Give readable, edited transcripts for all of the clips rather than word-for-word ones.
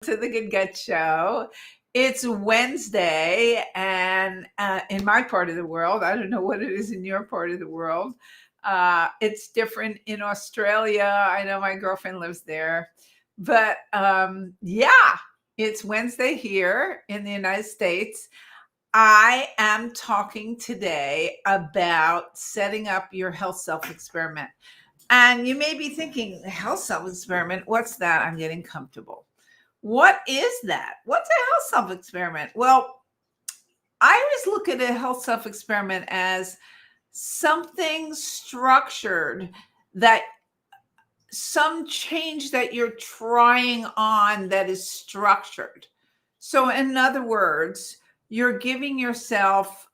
to the Good Gut Show. It's Wednesday, and in my part of the world, I don't know what it is in your part of the world. It's different in Australia. I know my girlfriend lives there, but yeah, it's Wednesday here in the United States. I am talking today about setting up your health self experiment. And you may be thinking, health self experiment, what's that? I'm getting comfortable. What is that? What's a health self experiment? Well, I always look at a health self experiment as something structured, that some change that you're trying on that is structured. So, in other words, you're giving yourself,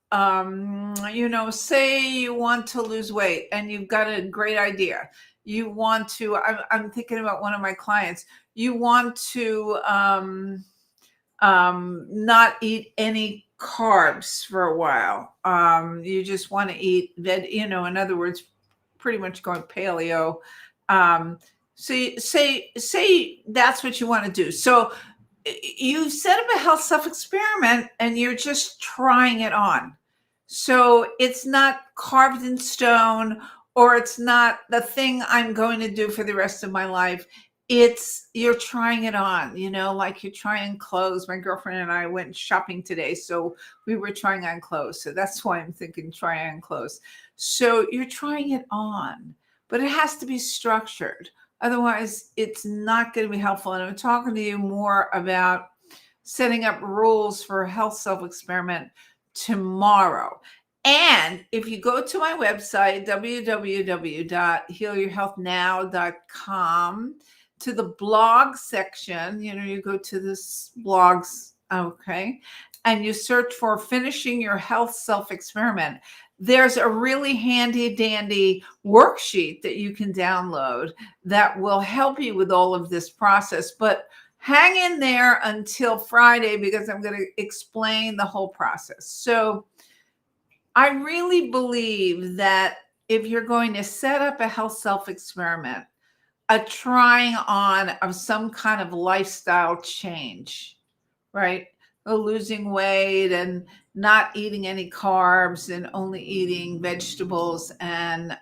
say you want to lose weight and you've got a great idea. You want to, I'm thinking about one of my clients, you want to not eat any carbs for a while. You just want to eat that, in other words, pretty much going paleo. So say that's what you want to do. So you set up a health self experiment and you're just trying it on. So it's not carved in stone, or it's not the thing I'm going to do for the rest of my life. It's you're trying it on, like you're trying clothes. My girlfriend and I went shopping today, so we were trying on clothes. So that's why I'm thinking try on clothes. So you're trying it on, but it has to be structured. Otherwise, it's not going to be helpful. And I'm talking to you more about setting up rules for a health self experiment tomorrow. And if you go to my website, www.healyourhealthnow.com, to the blog section, you go to this blogs, okay, and you search for finishing your health self experiment. There's a really handy dandy worksheet that you can download that will help you with all of this process. But hang in there until Friday, because I'm going to explain the whole process. So I really believe that if you're going to set up a health self experiment, a trying on of some kind of lifestyle change, right? Losing weight and not eating any carbs and only eating vegetables and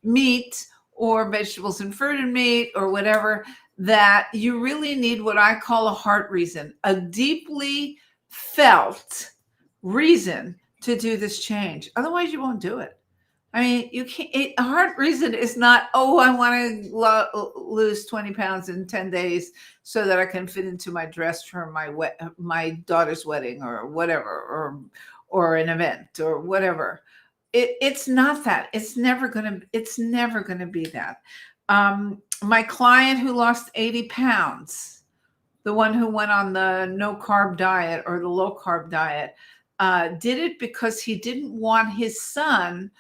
meat, or vegetables and fruit and meat, or whatever, that you really need what I call a heart reason, a deeply felt reason to do this change. Otherwise, you won't do it. I mean, you can't. A heart reason is not, oh, I want to lose 20 pounds in 10 days so that I can fit into my dress for my daughter's wedding, or whatever, or an event, or whatever. It's not that. It's never gonna be that. My client who lost 80 pounds, the one who went on the no carb diet or the low carb diet, did it because he didn't want his son,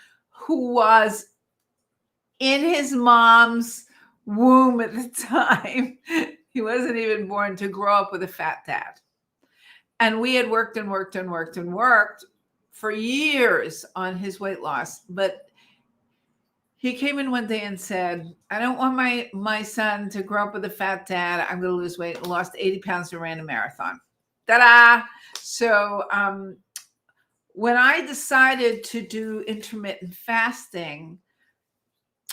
who was in his mom's womb at the time, he wasn't even born, to grow up with a fat dad. And we had worked and worked and worked and worked for years on his weight loss. But he came in one day and said, I don't want my son to grow up with a fat dad. I'm going to lose weight. Lost 80 pounds and ran a marathon. Ta-da! So when I decided to do intermittent fasting,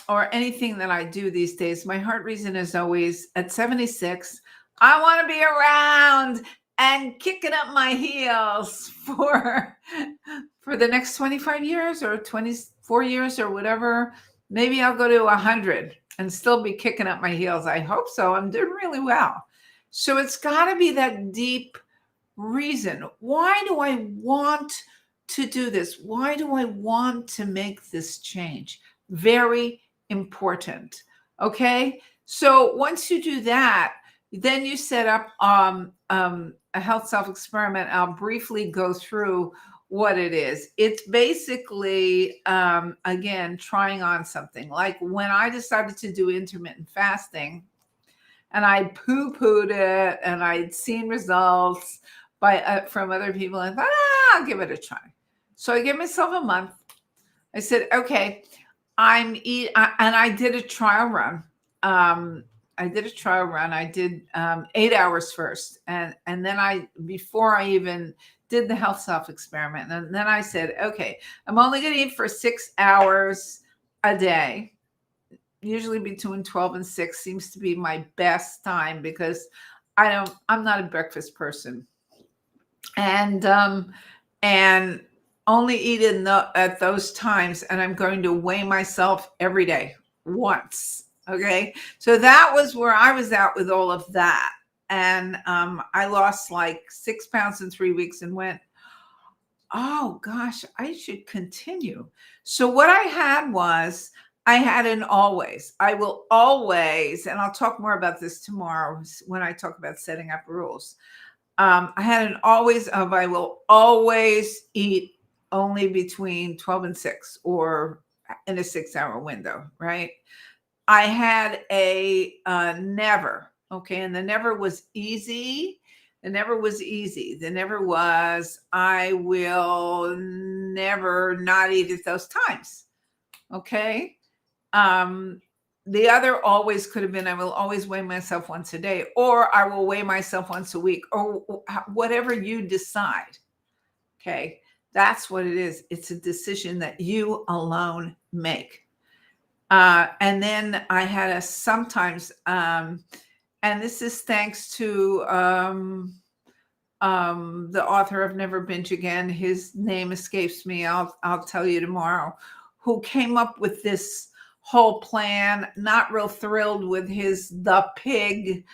or anything that I do these days, my heart reason is always, at 76, I want to be around and kicking up my heels for the next 25 years or 24 years or whatever. Maybe I'll go to 100 and still be kicking up my heels. I hope so. I'm doing really well. So it's got to be that deep reason. Why do I want to do this? Why do I want to make this change? Very important. Okay. So once you do that, then you set up a health self experiment. I'll briefly go through what it is. It's basically, again, trying on something. Like when I decided to do intermittent fasting, and I poo-pooed it, and I'd seen results from other people, and I thought, I'll give it a try. So I gave myself a month. I said, okay, and I did a trial run. did a trial run. I did 8 hours first, and then before I even did the health self experiment, and then I said, okay, I'm only going to eat for 6 hours a day. Usually between 12 and 6 seems to be my best time because I'm not a breakfast person, and only eat at those times, and I'm going to weigh myself every day once. Okay, so that was where I was at with all of that, and I lost like 6 pounds in 3 weeks and went, oh gosh, I should continue. So what I had an always. I will always, and I'll talk more about this tomorrow when I talk about setting up rules. I had an always of I will always eat only between 12 and 6 or in a 6-hour window, right? I had a never, okay, and the never was easy. The never was easy. The never was I will never not eat at those times, okay? The other always could have been I will always weigh myself once a day, or I will weigh myself once a week, or whatever you decide. Okay. That's what it is. It's a decision that you alone make. And then I had a sometimes, and this is thanks to the author of Never Binge Again. His name escapes me. I'll tell you tomorrow. Who came up with this whole plan? Not real thrilled with his "the pig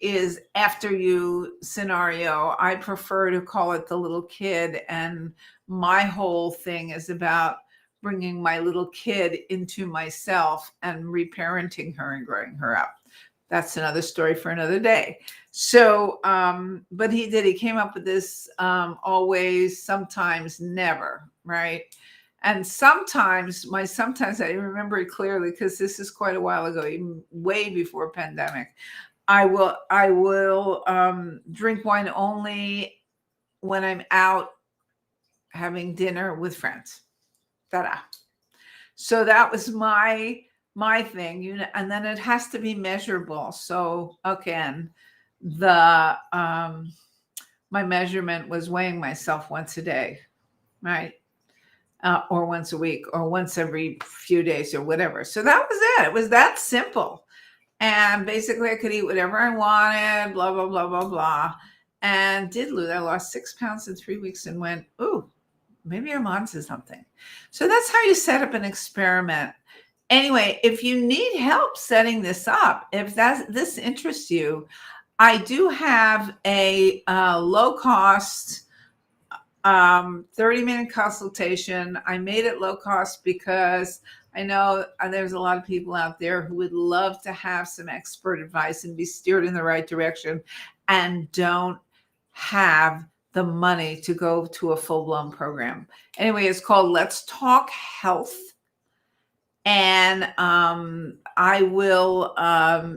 is after you" scenario. I prefer to call it the little kid, and my whole thing is about bringing my little kid into myself and reparenting her and growing her up. That's another story for another day. So, but he came up with this always, sometimes, never, right? And sometimes I remember it clearly because this is quite a while ago, even way before pandemic. I will drink wine only when I'm out having dinner with friends. Ta-da. So that was my thing, and then it has to be measurable. So again, the my measurement was weighing myself once a day, right? Or once a week, or once every few days, or whatever. So that was it. It was that simple. And basically I could eat whatever I wanted, blah, blah, blah, blah, blah. And I lost 6 pounds in 3 weeks and went, ooh, maybe I'm onto something. So that's how you set up an experiment. Anyway, if you need help setting this up, if this interests you, I do have a low cost 30-minute consultation. I made it low cost because I know there's a lot of people out there who would love to have some expert advice and be steered in the right direction and don't have the money to go to a full-blown program. Anyway, it's called Let's Talk Health. And I will,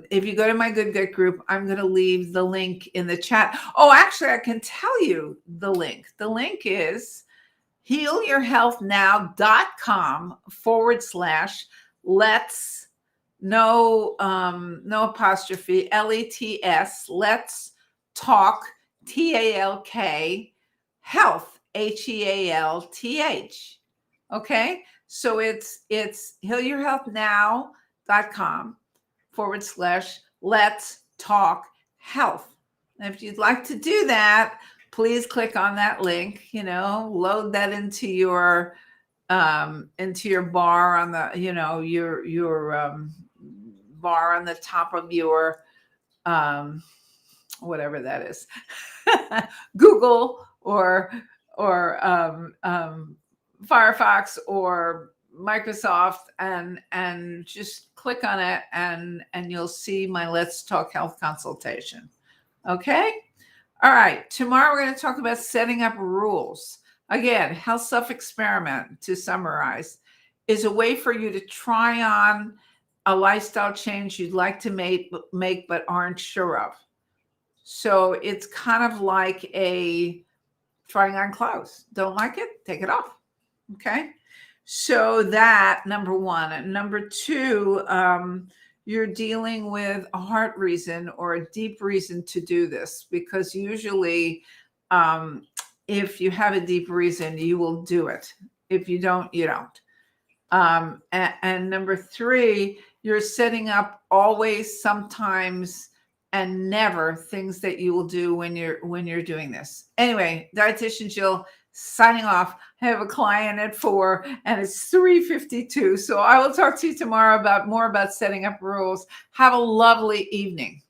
if you go to my Good Gut group, I'm going to leave the link in the chat. Oh, actually, I can tell you the link. The link is healyourhealthnow.com/let's, no apostrophe, LETS, let's talk, TALK, health, HEALTH. Okay. So it's healyourhealthnow.com/let's talk health. And if you'd like to do that, please click on that link, load that into your bar on the, your bar on the top of your, whatever that is, Google or Firefox or Microsoft, and just click on it, and you'll see my Let's Talk Health consultation. Okay. All right. Tomorrow we're going to talk about setting up rules. Again, health self-experiment, to summarize, is a way for you to try on a lifestyle change you'd like to make but aren't sure of. So it's kind of like a trying on clothes. Don't like it? Take it off. Okay. So that, number one. And number two, you're dealing with a heart reason or a deep reason to do this, because usually, if you have a deep reason, you will do it. If you don't, you don't. And number three, you're setting up always, sometimes, and never things that you will do when you're doing this. Anyway, Dietitian Jill signing off. I have a client at 4 and it's 3:52. So I will talk to you tomorrow about more about setting up rules. Have a lovely evening.